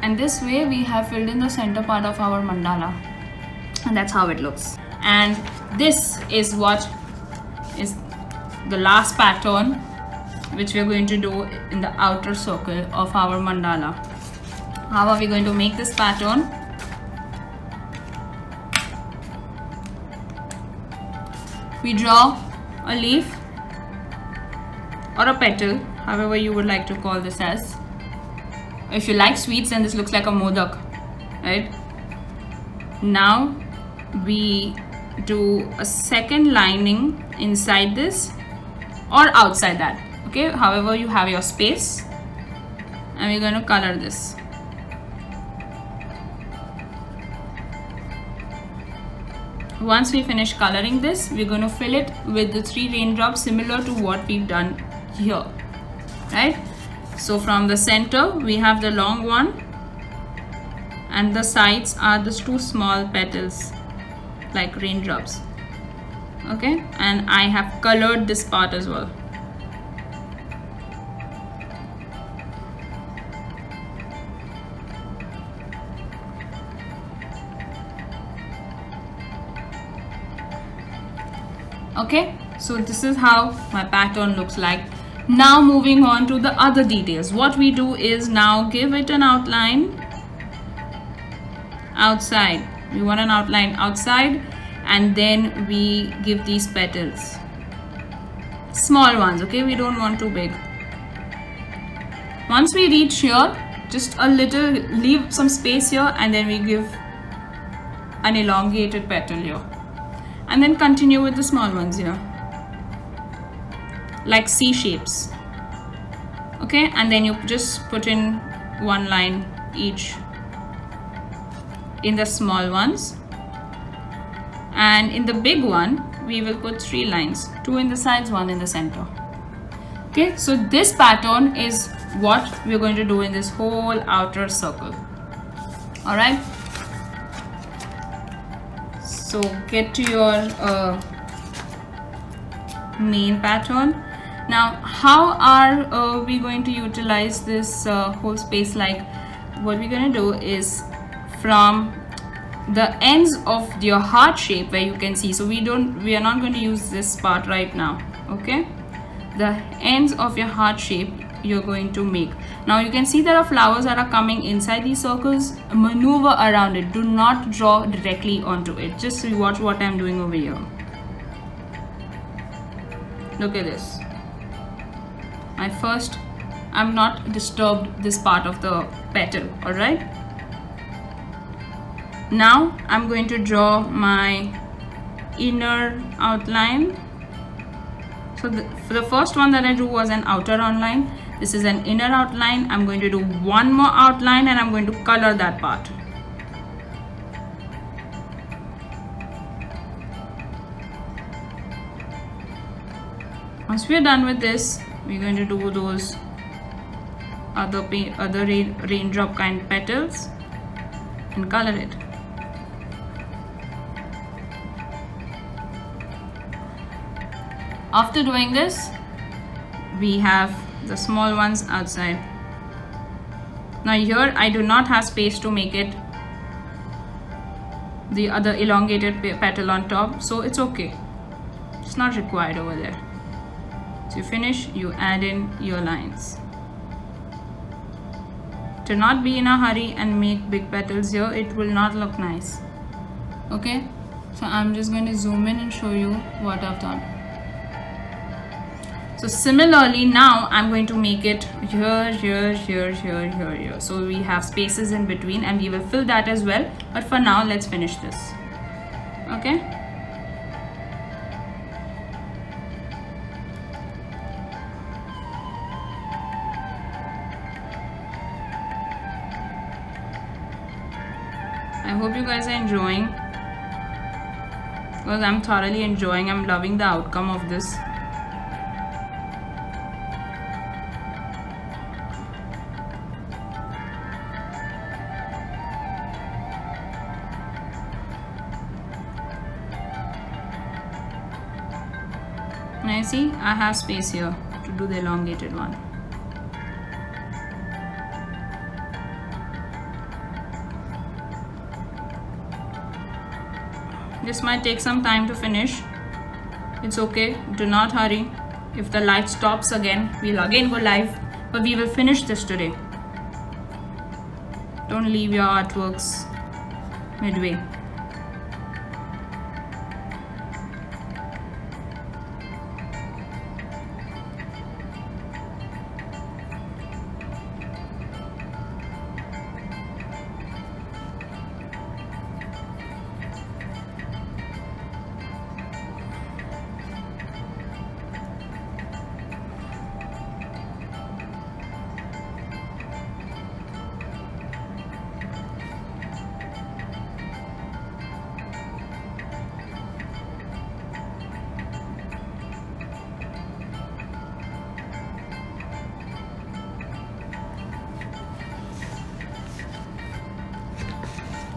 And this way we have filled in the center part of our mandala, and that's how it looks. And this is what is the last pattern which we are going to do in the outer circle of our mandala. How are we going to make this pattern? We draw a leaf or a petal, however you would like to call this as. If you like sweets, then this looks like a modak, right? Now we do a second lining inside this or outside that, okay, however you have your space, and we're going to color this. Once we finish coloring this, we're going to fill it with the 3 raindrops similar to what we've done here, right? So from the center we have the long one, and the sides are the 2 small petals like raindrops. Okay, and I have colored this part as well. Okay, so this is how my pattern looks like. Now moving on to the other details. What we do is now give it an outline outside. We want an outline outside, and then we give these petals. Small ones, okay? We don't want too big. Once we reach here, just a little, leave some space here, and then we give an elongated petal here. And then continue with the small ones here, like C shapes. Okay, and then you just put in 1 line each in the small ones, and in the big one we will put 3 lines, 2 in the sides, 1 in the center. Okay, so this pattern is what we're going to do in this whole outer circle. All right, so get to your main pattern. Now how are we going to utilize this whole space? Like, what we're going to do is from the ends of your heart shape where you can see, so we are not going to use this part right now, okay? The ends of your heart shape you're going to make. Now you can see there are flowers that are coming inside these circles. Maneuver around it, do not draw directly onto it. Just watch what I'm doing over here. Look at this. I'm not disturbed this part of the petal. All right, now I'm going to draw my inner outline. So the first one that I drew was an outer outline. This is an inner outline. I'm going to do one more outline and I'm going to color that part. Once we're done with this, we're going to do those other raindrop kind petals and color it. After doing this, we have the small ones outside. Now here I do not have space to make it the other elongated petal on top, so it's okay. It's not required over there. So you finish, you add in your lines. Do not be in a hurry and make big petals here, it will not look nice. Okay, so I'm just going to zoom in and show you what I've done. So similarly, now I'm going to make it here, here, here, here, here, here. So we have spaces in between and we will fill that as well. But for now, let's finish this. Okay. I hope you guys are enjoying, because I'm thoroughly enjoying. I'm loving the outcome of this. Now you see, I have space here to do the elongated one. This might take some time to finish. It's okay, do not hurry. If the light stops again, we'll again go live, but we will finish this today. Don't leave your artworks midway.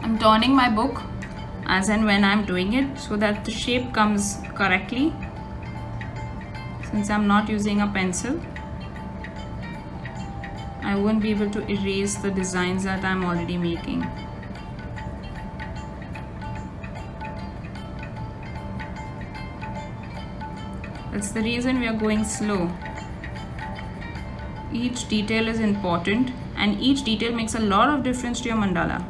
I'm turning my book as and when I'm doing it so that the shape comes correctly. Since I'm not using a pencil, I won't be able to erase the designs that I'm already making. That's the reason we are going slow. Each detail is important and each detail makes a lot of difference to your mandala.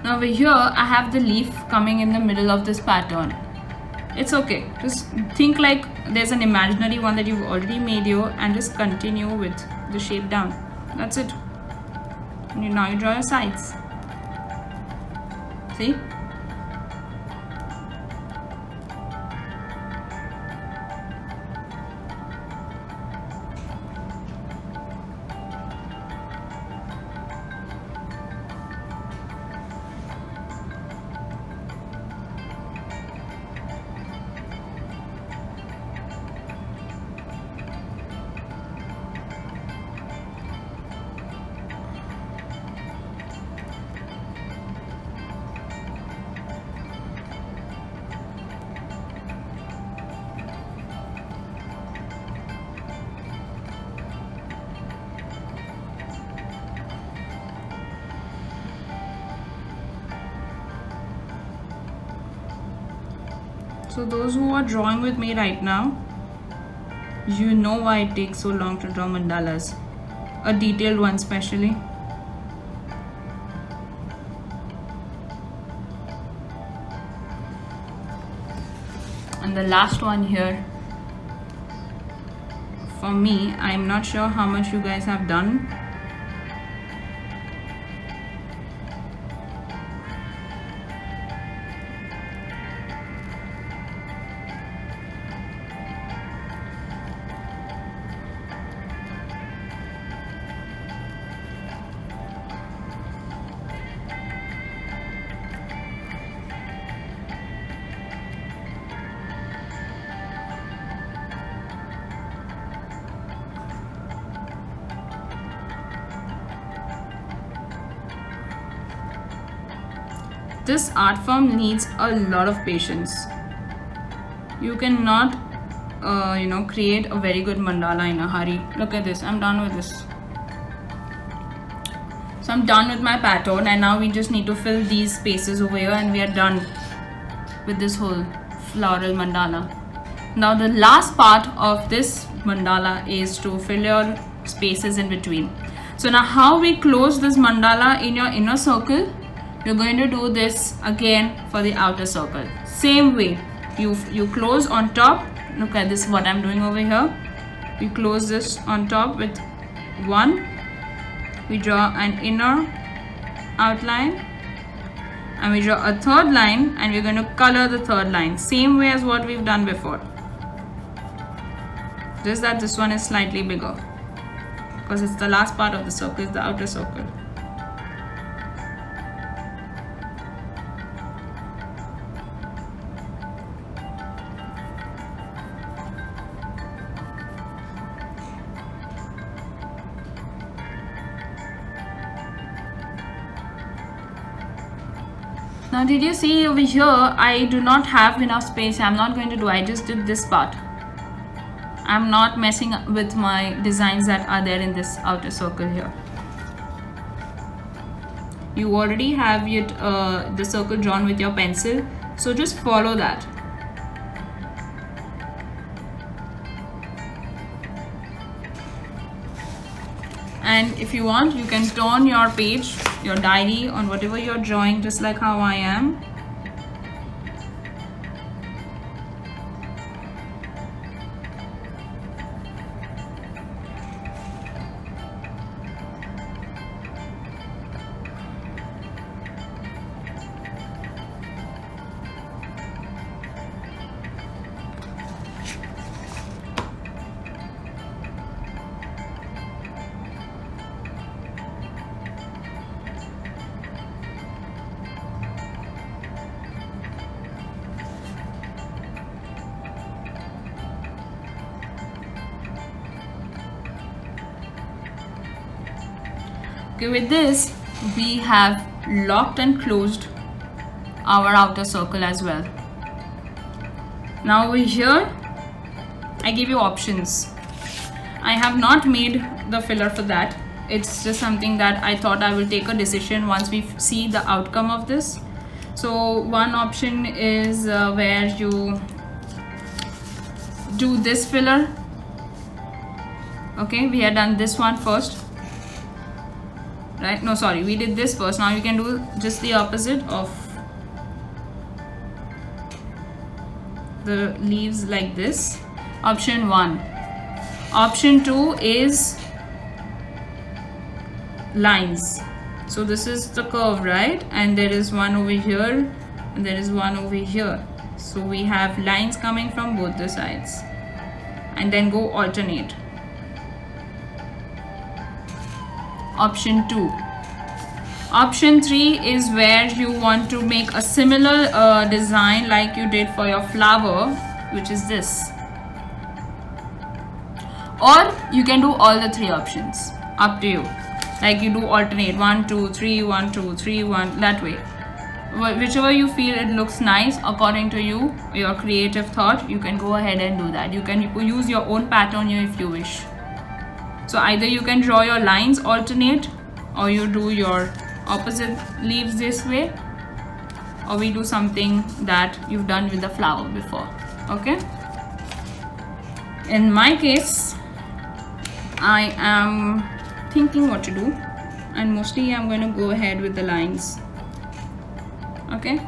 Now over here, I have the leaf coming in the middle of this pattern. It's okay. Just think like there's an imaginary one that you've already made here and just continue with the shape down. That's it. And now you draw your sides. See? So those who are drawing with me right now, you know why it takes so long to draw mandalas, a detailed one especially. And the last one here, for me, I'm not sure how much you guys have done. This art form needs a lot of patience. You cannot, create a very good mandala in a hurry. Look at this. I'm done with this. So I'm done with my pattern, and now we just need to fill these spaces over here, and we are done with this whole floral mandala. Now the last part of this mandala is to fill your spaces in between. So now how we close this mandala in your inner circle, you're going to do this again for the outer circle. Same way, you close on top. Look at this, what I'm doing over here. We close this on top with 1. We draw an inner outline, and we draw a third line, and we're going to color the third line. Same way as what we've done before. Just that this one is slightly bigger, because it's the last part of the circle, it's the outer circle. Now did you see over here, I do not have enough space. I'm not going to do, I just did this part. I'm not messing with my designs that are there in this outer circle here. You already have it, the circle drawn with your pencil, so just follow that. And if you want, you can turn your page, your diary, on whatever you're drawing, just like how I am. Okay, with this, we have locked and closed our outer circle as well. Now over here, I give you options. I have not made the filler for that. It's just something that I thought I will take a decision once we see the outcome of this. So one option is where you do this filler. Okay, we had done this one first. Right? No, sorry, we did this first. Now you can do just the opposite of the leaves like this. Option 1. Option 2 is lines. So this is the curve, right? And there is one over here and there is one over here. So we have lines coming from both the sides, and then go alternate. Option 2. Option 3 is where you want to make a similar design like you did for your flower, which is this. Or you can do all the 3 options, up to you. Like you do alternate 1 2 3 1 2 3 1, that way. Whichever you feel it looks nice according to you, your creative thought, you can go ahead and do that. You can use your own pattern here if you wish. So either you can draw your lines alternate, or you do your opposite leaves this way. or we do something that you've done with the flower before. Okay, in my case I am thinking what to do, and mostly I'm going to go ahead with the lines. Okay,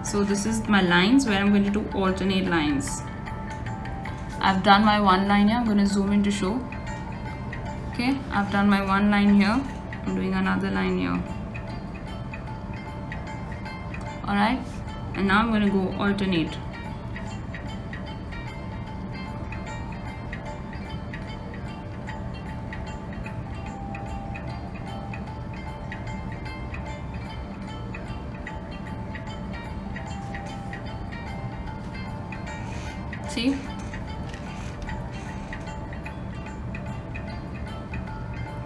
so this is my lines where I'm going to do alternate lines. I've done my one line here. I'm going to zoom in to show. Okay, I've done my one line here. I'm doing another line here. Alright, and now I'm going to go alternate. See?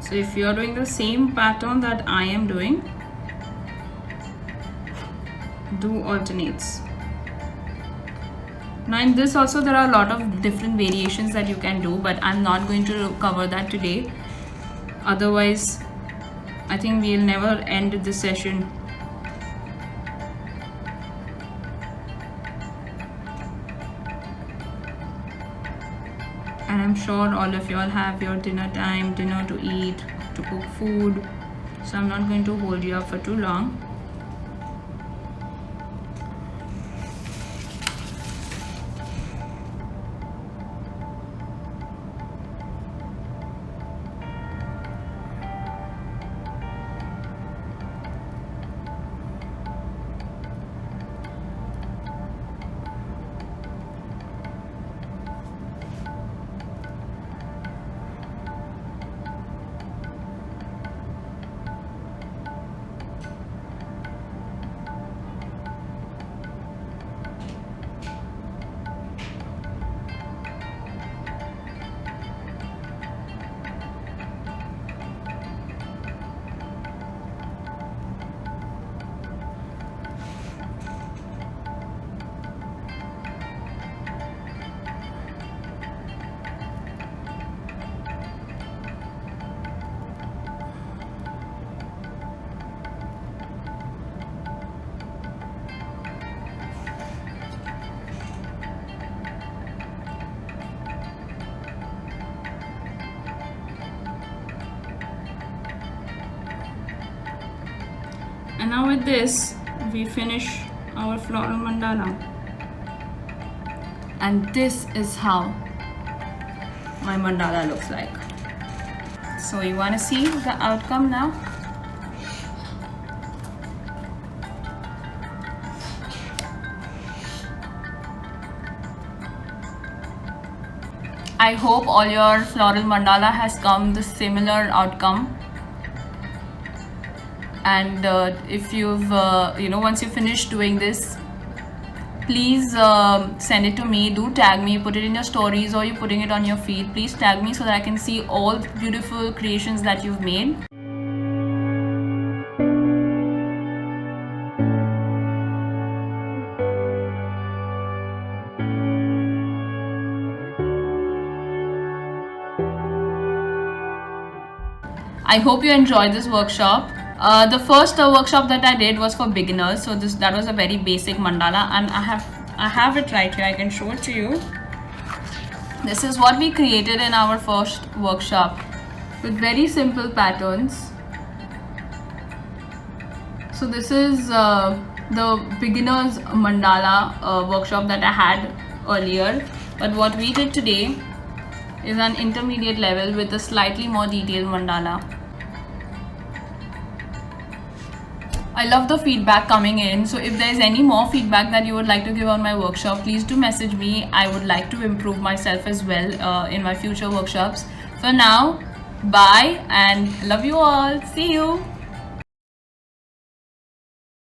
So if you are doing the same pattern that I am doing, do alternates. Now in this also there are a lot of different variations that you can do, but I'm not going to cover that today. Otherwise, I think we'll never end this session. And I'm sure all of y'all have your dinner time, dinner to eat, to cook food. So I'm not going to hold you up for too long. And now with this, we finish our floral mandala. And this is how my mandala looks like. So you want to see the outcome now? I hope all your floral mandala has come the similar outcome. And if you've once you finish doing this, please send it to me. Do tag me, put it in your stories, or you're putting it on your feed. Please tag me so that I can see all the beautiful creations that you've made. I hope you enjoyed this workshop. The first workshop that I did was for beginners, so that was a very basic mandala, and I have it right here. I can show it to you. This is what we created in our first workshop with very simple patterns. So this is the beginners mandala workshop that I had earlier, but what we did today is an intermediate level with a slightly more detailed mandala. I love the feedback coming in, so if there's any more feedback that you would like to give on my workshop, please do message me. I would like to improve myself as well in my future workshops. For now, bye and love you all. See you.